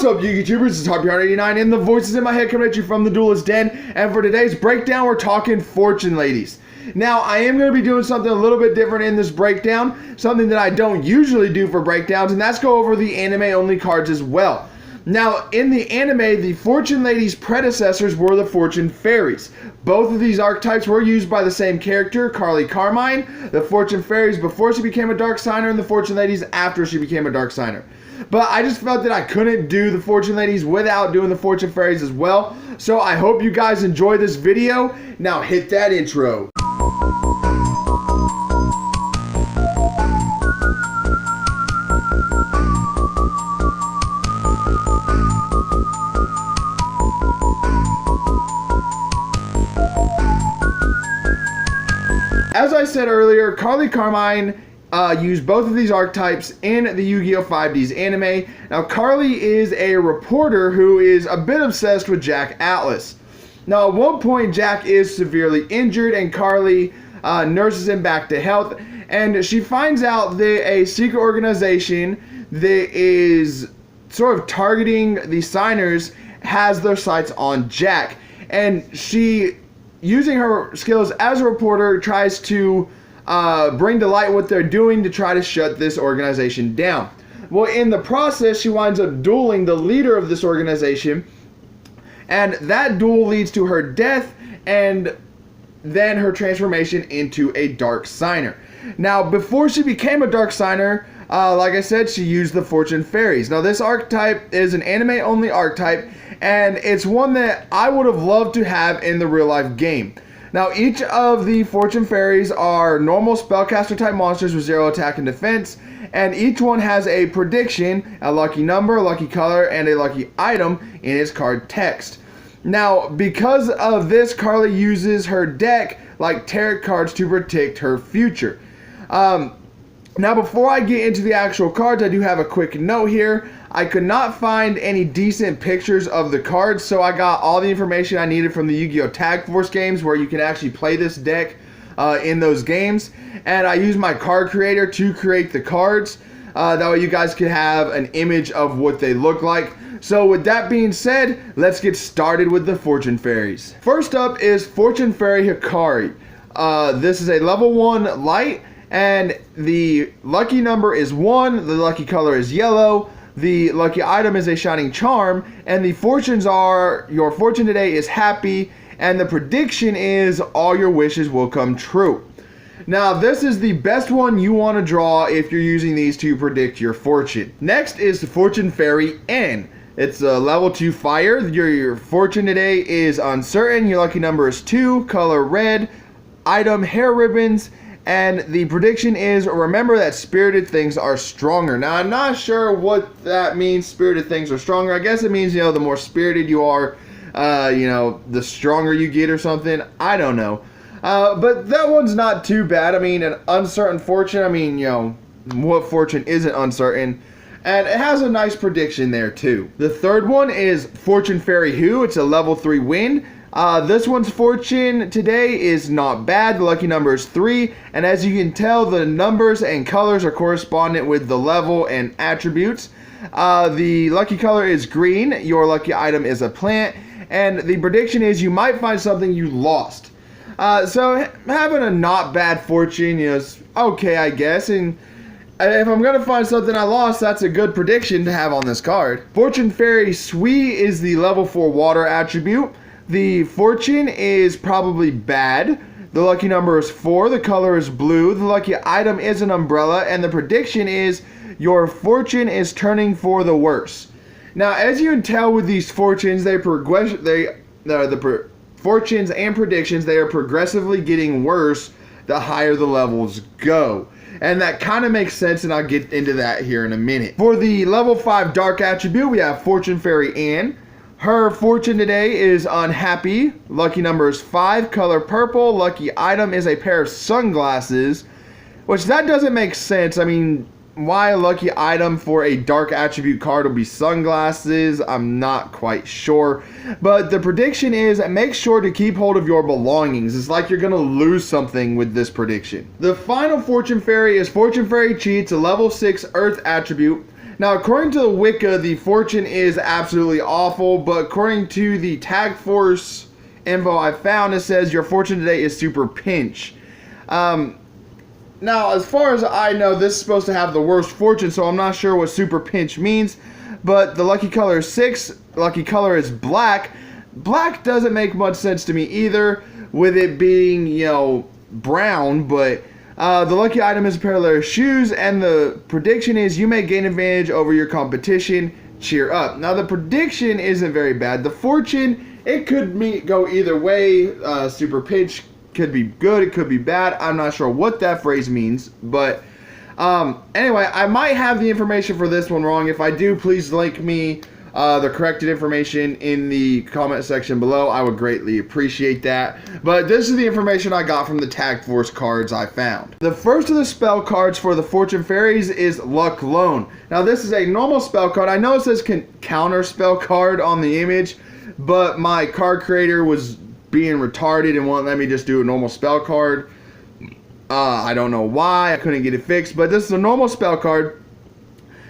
What's up, you YouTubers? It's Harpy89 and the voices in my head coming at you from the Duelist Den. And for today's breakdown, we're talking Fortune Ladies. Now, I am going to be doing something a little bit different in this breakdown, something that I don't usually do for breakdowns, and that's go over the anime-only cards as well. Now, in the anime, the Fortune Ladies' predecessors were the Fortune Fairies. Both of these archetypes were used by the same character, Carly Carmine, the Fortune Fairies before she became a Dark Signer, and the Fortune Ladies after she became a Dark Signer. But I just felt that I couldn't do the Fortune Ladies without doing the Fortune Fairies as well. So I hope you guys enjoy this video. Now hit that intro. As I said earlier, Carly Carmine used both of these archetypes in the Yu-Gi-Oh! 5D's anime. Now, Carly is a reporter who is a bit obsessed with Jack Atlas. Now, at one point, Jack is severely injured, and Carly nurses him back to health, and she finds out that a secret organization that is sort of targeting the signers has their sights on Jack, and she, using her skills as a reporter, tries to bring to light what they're doing to try to shut this organization down. Well, in the process, she winds up dueling the leader of this organization, and that duel leads to her death and then her transformation into a Dark Signer. Now, before she became a Dark Signer, like I said, she used the Fortune Fairies. Now, this archetype is an anime-only archetype, and it's one that I would have loved to have in the real-life game. Now, each of the Fortune Fairies are normal spellcaster type monsters with 0 attack and defense, and each one has a prediction, a lucky number, a lucky color, and a lucky item in its card text. Now, because of this, Carly uses her deck like tarot cards to predict her future. Now, before I get into the actual cards, I do have a quick note here. I could not find any decent pictures of the cards, so I got all the information I needed from the Yu-Gi-Oh! Tag Force games, where you can actually play this deck in those games. And I used my card creator to create the cards. That way you guys can have an image of what they look like. So with that being said, let's get started with the Fortune Fairies. First up is Fortune Fairy Hikari. This is a level 1 light, and the lucky number is 1, the lucky color is yellow, the lucky item is a shining charm, and the fortunes are, your fortune today is happy, and the prediction is all your wishes will come true. Now, this is the best one you want to draw if you're using these to predict your fortune. Next is the Fortune Fairy N. It's a level 2 fire. Your fortune today is uncertain, your lucky number is 2, color red, item hair ribbons, and the prediction is, remember that spirited things are stronger. Now, I'm not sure what that means, spirited things are stronger. I guess it means, the more spirited you are, the stronger you get or something. I don't know. But that one's not too bad. I mean, an uncertain fortune, what fortune isn't uncertain? And it has a nice prediction there, too. The third one is Fortune Fairy Who. It's a level 3 wind. This one's fortune today is not bad. The lucky number is 3, and as you can tell, the numbers and colors are correspondent with the level and attributes. The lucky color is green, your lucky item is a plant, and the prediction is you might find something you lost. So having a not bad fortune is okay, I guess, and if I'm going to find something I lost, that's a good prediction to have on this card. Fortune Fairy Sui is the level 4 water attribute. The fortune is probably bad. The lucky number is 4. The color is blue. The lucky item is an umbrella. And the prediction is your fortune is turning for the worse. Now, as you can tell with these fortunes, fortunes and predictions, they are progressively getting worse the higher the levels go. And that kind of makes sense, and I'll get into that here in a minute. For the level 5 dark attribute, we have Fortune Fairy Anne. Her fortune today is unhappy. Lucky number is 5, color purple. Lucky item is a pair of sunglasses, which that doesn't make sense. I mean, why a lucky item for a dark attribute card will be sunglasses, I'm not quite sure. But the prediction is make sure to keep hold of your belongings. It's like you're going to lose something with this prediction. The final Fortune Fairy is Fortune Fairy Cheats, a level 6 earth attribute. Now, according to the Wicca, the fortune is absolutely awful, but according to the Tag Force info I found, it says your fortune today is super pinch. Now, as far as I know, this is supposed to have the worst fortune, so I'm not sure what super pinch means, but the lucky color is 6, lucky color is black. Black doesn't make much sense to me either, with it being, you know, brown, but the lucky item is a pair of leather shoes, and the prediction is you may gain advantage over your competition. Cheer up. Now, the prediction isn't very bad. The fortune, it could go either way. Super pinch could be good, it could be bad. I'm not sure what that phrase means, but anyway, I might have the information for this one wrong. If I do, please link me the corrected information in the comment section below. I would greatly appreciate that. But this is the information I got from the Tag Force cards I found. The first of the spell cards for the Fortune Fairies is Luck Loan. Now, this is a normal spell card. I know it says counter spell card on the image, but my card creator was being retarded and won't let me just do a normal spell card. I don't know why. I couldn't get it fixed, but this is a normal spell card.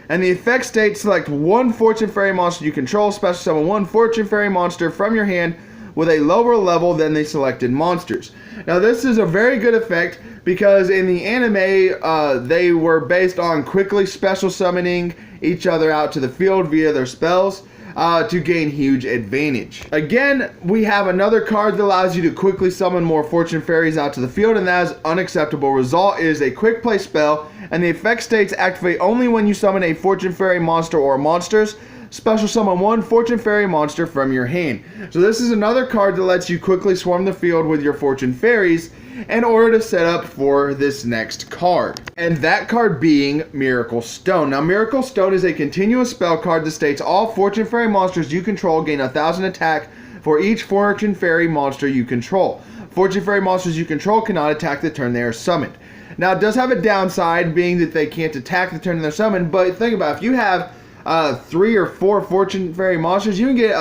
And the effect states select one Fortune Fairy monster you control, special summon one Fortune Fairy monster from your hand with a lower level than the selected monsters. Now, this is a very good effect because in the anime, they were based on quickly special summoning each other out to the field via their spells to gain huge advantage. Again, we have another card that allows you to quickly summon more Fortune Fairies out to the field, and that is Unacceptable Result. It is a quick play spell, and the effect states activate only when you summon a Fortune Fairy monster or monsters. Special summon one Fortune Fairy monster from your hand. So this is another card that lets you quickly swarm the field with your Fortune Fairies in order to set up for this next card. And that card being Miracle Stone. Now, Miracle Stone is a continuous spell card that states all Fortune Fairy monsters you control gain 1,000 attack for each Fortune Fairy monster you control. Fortune Fairy monsters you control cannot attack the turn they are summoned. Now, it does have a downside, being that they can't attack the turn they're summoned, but think about it, if you have 3 or 4 Fortune Fairy monsters, you can get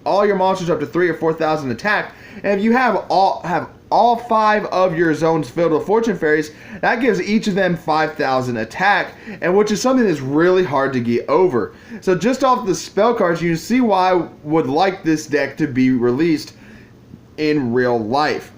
all your monsters up to 3,000 or 4,000 attack. And if you have all 5 of your zones filled with Fortune Fairies, that gives each of them 5,000 attack, and which is something that's really hard to get over. So just off the spell cards, you can see why I would like this deck to be released in real life.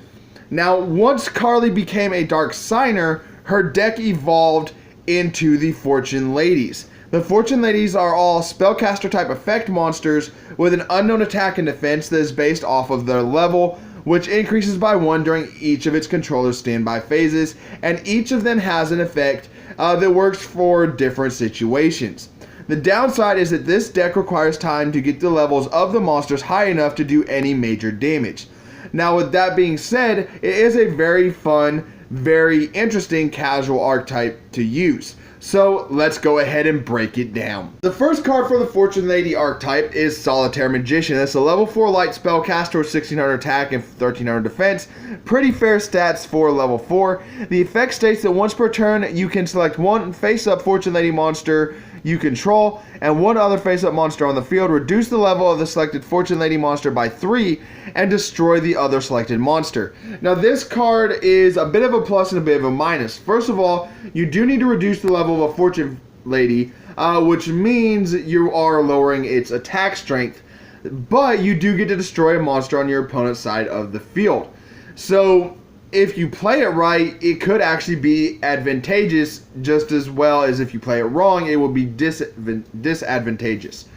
Now, once Carly became a Dark Signer, her deck evolved into the Fortune Ladies. The Fortune Ladies are all spellcaster type effect monsters with an unknown attack and defense that is based off of their level, which increases by 1 during each of its controller's standby phases, and each of them has an effect that works for different situations. The downside is that this deck requires time to get the levels of the monsters high enough to do any major damage. Now, with that being said, it is a very fun, very interesting casual archetype to use. So let's go ahead and break it down. The first card for the Fortune Lady archetype is Solitaire Magician. It's a level 4 light spellcaster with 1,600 attack and 1,300 defense. Pretty fair stats for level 4. The effect states that once per turn, you can select one face-up Fortune Lady monster you control and one other face-up monster on the field, reduce the level of the selected Fortune Lady monster by 3, and destroy the other selected monster. Now, this card is a bit of a plus and a bit of a minus. First of all, you do need to reduce the level of a Fortune Lady, which means you are lowering its attack strength, but you do get to destroy a monster on your opponent's side of the field. So if you play it right, it could actually be advantageous just as well as if you play it wrong, it will be disadvantageous.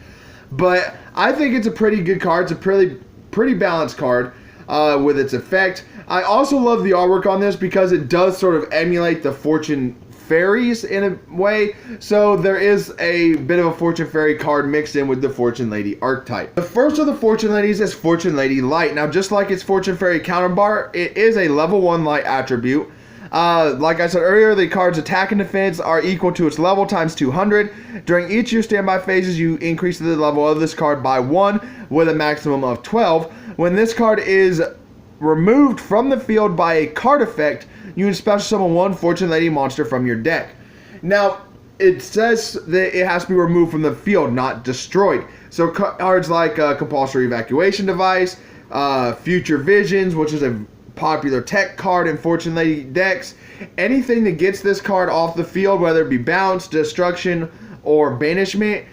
But I think it's a pretty good card. It's a pretty balanced card with its effect. I also love the artwork on this because it does sort of emulate the Fortune Fairies in a way, so there is a bit of a Fortune Fairy card mixed in with the Fortune Lady archetype. The first of the Fortune Ladies is Fortune Lady Light. Now, just like its Fortune Fairy counterpart, it is a level 1 light attribute. Like I said earlier, the card's attack and defense are equal to its level times 200. During each of your standby phases, you increase the level of this card by 1 with a maximum of 12. When this card is removed from the field by a card effect, you can special summon one Fortune Lady monster from your deck. Now, it says that it has to be removed from the field, not destroyed. So cards like Compulsory Evacuation Device, Future Visions, which is a popular tech card in Fortune Lady decks, anything that gets this card off the field, whether it be bounce, destruction, or banishment,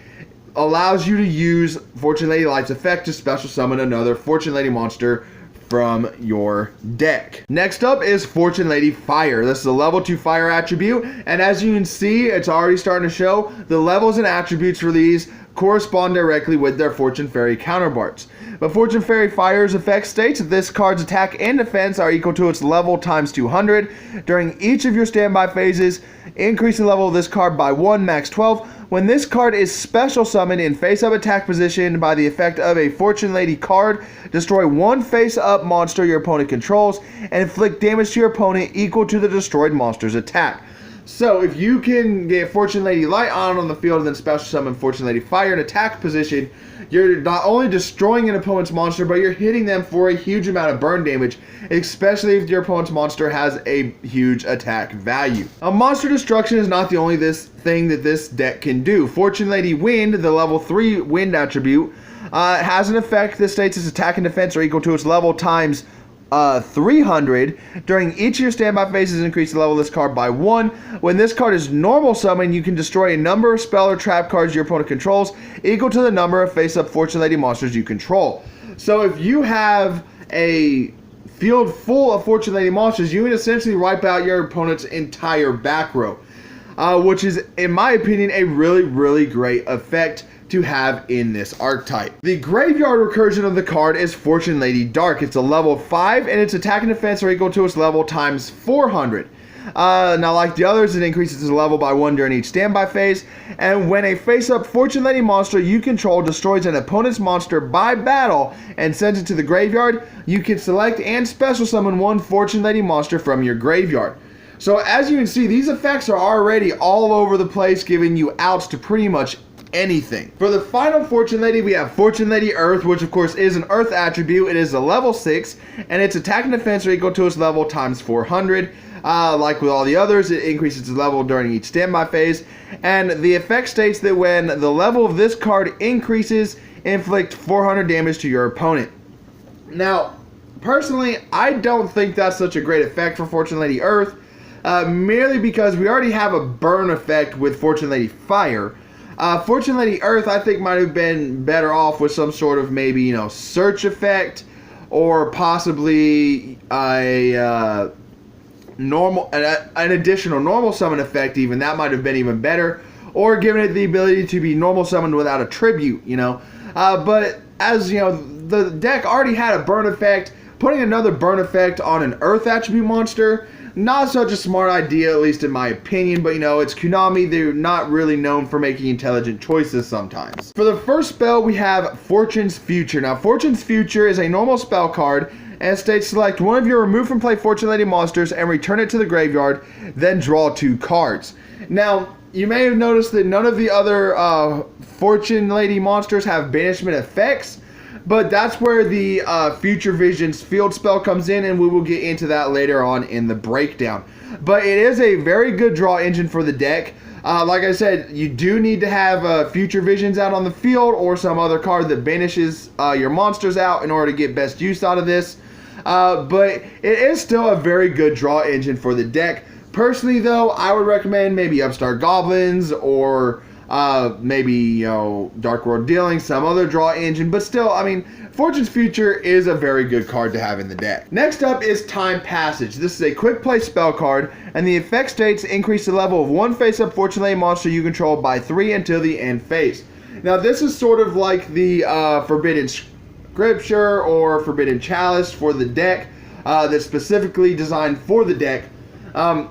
allows you to use Fortune Lady Light's effect to special summon another Fortune Lady monster from your deck. Next up is Fortune Lady Fire. This is a level 2 fire attribute, and as you can see, it's already starting to show the levels and attributes for these correspond directly with their Fortune Fairy counterparts. But Fortune Fairy Fire's effect states that this card's attack and defense are equal to its level times 200. During each of your standby phases, increase the level of this card by 1, max 12. When this card is special summoned in face-up attack position by the effect of a Fortune Lady card, destroy one face-up monster your opponent controls and inflict damage to your opponent equal to the destroyed monster's attack. So if you can get Fortune Lady Light on the field and then special summon Fortune Lady Fire in attack position, you're not only destroying an opponent's monster, but you're hitting them for a huge amount of burn damage, especially if your opponent's monster has a huge attack value. Monster destruction is not the only thing that this deck can do. Fortune Lady Wind, the level 3 wind attribute, has an effect that states its attack and defense are equal to its level times 300. During each of your standby phases, increase the level of this card by 1. When this card is normal summoned, you can destroy a number of spell or trap cards your opponent controls equal to the number of face-up Fortune Lady monsters you control. So if you have a field full of Fortune Lady monsters, you can essentially wipe out your opponent's entire back row, which is, in my opinion, a really, really great effect to have in this archetype. The graveyard recursion of the card is Fortune Lady Dark. It's a level 5 and its attack and defense are equal to its level times 400. Now, like the others, it increases its level by 1 during each standby phase, and when a face-up Fortune Lady monster you control destroys an opponent's monster by battle and sends it to the graveyard, you can select and special summon one Fortune Lady monster from your graveyard. So as you can see, these effects are already all over the place, giving you outs to pretty much anything. For the final Fortune Lady, we have Fortune Lady Earth, which of course is an Earth attribute. It is a level 6, and its attack and defense are equal to its level times 400. Like with all the others, it increases its level during each standby phase, and the effect states that when the level of this card increases, inflict 400 damage to your opponent. Now, personally, I don't think that's such a great effect for Fortune Lady Earth, merely because we already have a burn effect with Fortune Lady Fire. Fortune Lady Earth, I think, might have been better off with some sort of maybe, search effect, or possibly an additional normal summon effect. Even that might have been even better, or giving it the ability to be normal summoned without a tribute. But as the deck already had a burn effect. Putting another burn effect on an Earth attribute monster, not such a smart idea, at least in my opinion, but it's Konami. They're not really known for making intelligent choices sometimes. For the first spell, we have Fortune's Future. Now, Fortune's Future is a normal spell card, and it states select one of your remove from play Fortune Lady monsters and return it to the graveyard, then draw 2 cards. Now, you may have noticed that none of the other Fortune Lady monsters have banishment effects, but that's where the Future Vision's field spell comes in, and we will get into that later on in the breakdown. But it is a very good draw engine for the deck. Like I said, you do need to have Future Visions out on the field or some other card that banishes your monsters out in order to get best use out of this. But it is still a very good draw engine for the deck. Personally, though, I would recommend maybe Upstart Goblins or maybe Dark World Dealing, some other draw engine, but still, Fortune's Future is a very good card to have in the deck. Next up is Time Passage. This is a quick play spell card, and the effect states increase the level of one face-up Fortune Lady monster you control by 3 until the end phase. Now, this is sort of like the Forbidden Scripture or Forbidden Chalice for the deck, that's specifically designed for the deck.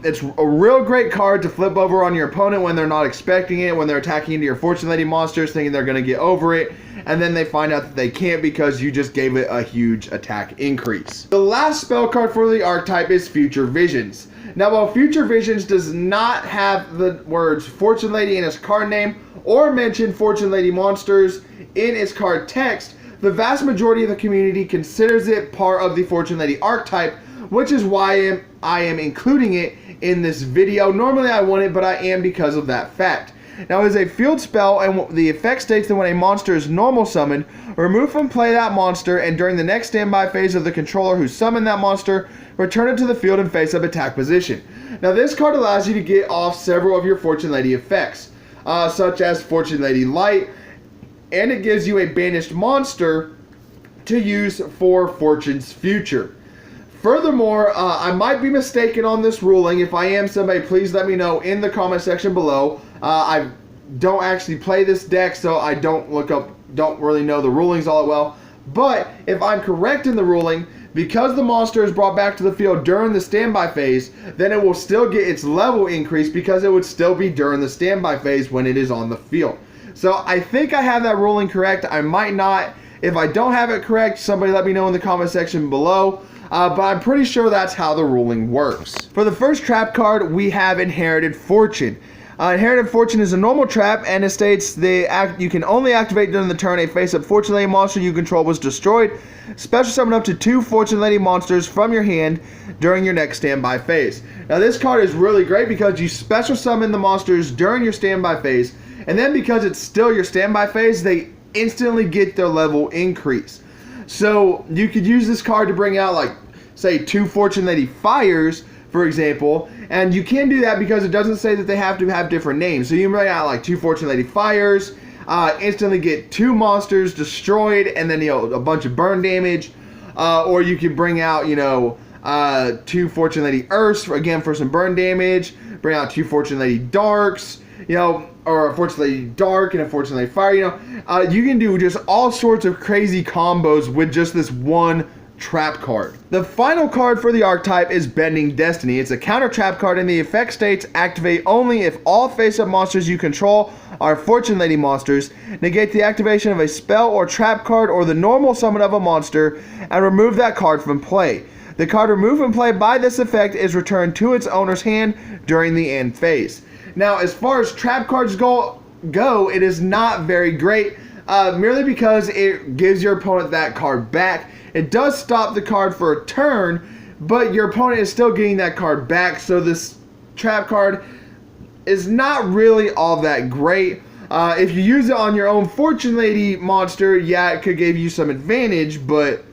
It's a real great card to flip over on your opponent when they're not expecting it, when they're attacking into your Fortune Lady monsters thinking they're going to get over it, and then they find out that they can't because you just gave it a huge attack increase. The last spell card for the archetype is Future Visions. Now, while Future Visions does not have the words Fortune Lady in its card name or mention Fortune Lady monsters in its card text, the vast majority of the community considers it part of the Fortune Lady archetype, which is why I am including it in this video. Normally I wouldn't, but I am because of that fact. Now, it is a field spell, and the effect states that when a monster is normal summoned, remove from play that monster, and during the next standby phase of the controller who summoned that monster, return it to the field in face-up attack position. Now, this card allows you to get off several of your Fortune Lady effects. such as Fortune Lady Light, and it gives you a banished monster to use for Fortune's future. Furthermore, I might be mistaken on this ruling. If I am, somebody please let me know in the comment section below. I don't actually play this deck, so I don't really know the rulings all that well. But if I'm correct in the ruling, because the monster is brought back to the field during the standby phase, then it will still get its level increase because it would still be during the standby phase when it is on the field. So I think I have that ruling correct. I might not. If I don't have it correct, somebody let me know in the comment section below. But I'm pretty sure that's how the ruling works. For the first trap card, we have Inherited Fortune. Inherited Fortune is a normal trap, and it states you can only activate during the turn a face-up Fortune Lady monster you control was destroyed. Special summon up to 2 Fortune Lady monsters from your hand during your next standby phase. Now this card is really great because you special summon the monsters during your standby phase, and then because it's still your standby phase, they instantly get their level increase. So you could use this card to bring out, like, say 2 Fortune Lady Fires, for example, and you can do that because it doesn't say that they have to have different names. So you can bring out like 2 Fortune Lady Fires, instantly get 2 monsters destroyed, and then a bunch of burn damage, or you can bring out 2 Fortune Lady Earths again for some burn damage. Bring out 2 Fortune Lady Darks, or a Fortune Lady Dark and a Fortune Lady Fire. You can do just all sorts of crazy combos with just this one trap card. The final card for the archetype is Bending Destiny. It's a counter trap card, and the effect states activate only if all face-up monsters you control are Fortune Lady monsters. Negate the activation of a spell or trap card or the normal summon of a monster, and remove that card from play. The card removed from play by this effect is returned to its owner's hand during the end phase. Now, as far as trap cards go, it is not very great, merely because it gives your opponent that card back. It does stop the card for a turn, but your opponent is still getting that card back, so this trap card is not really all that great. If you use it on your own Fortune Lady monster, yeah, it could give you some advantage, but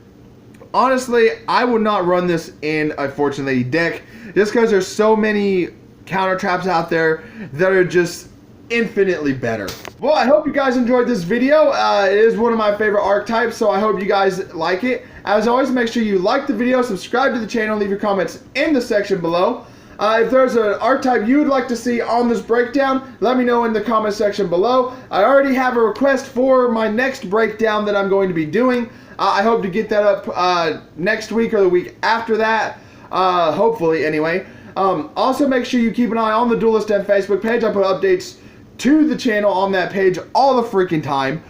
honestly, I would not run this in a Fortune Lady deck, just because there's so many counter traps out there that are just infinitely better. Well, I hope you guys enjoyed this video. It is one of my favorite archetypes, so I hope you guys like it. As always, make sure you like the video, subscribe to the channel, leave your comments in the section below. If there's an archetype you would like to see on this breakdown, let me know in the comment section below. I already have a request for my next breakdown that I'm going to be doing. I hope to get that up next week or the week after that, hopefully anyway. Also, make sure you keep an eye on the Duelist Den Facebook page. I put updates to the channel on that page all the freaking time.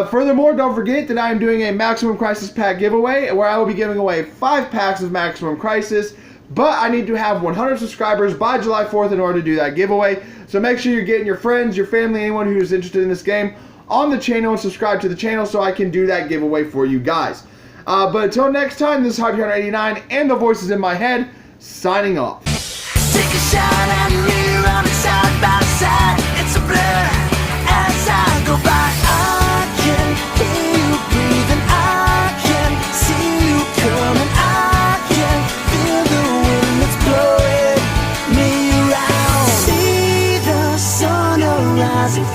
Furthermore, don't forget that I am doing a Maximum Crisis pack giveaway where I will be giving away 5 packs of Maximum Crisis, but I need to have 100 subscribers by July 4th in order to do that giveaway. So make sure you're getting your friends, your family, anyone who is interested in this game on the channel and subscribe to the channel so I can do that giveaway for you guys. But until next time, this is Archetype 89 and the voices in my head signing off. Take a shot and we're running side by side. It's a blur as I go by. I can hear you breathing. I can see you coming. I can feel the wind that's blowing me around. See the sun arising.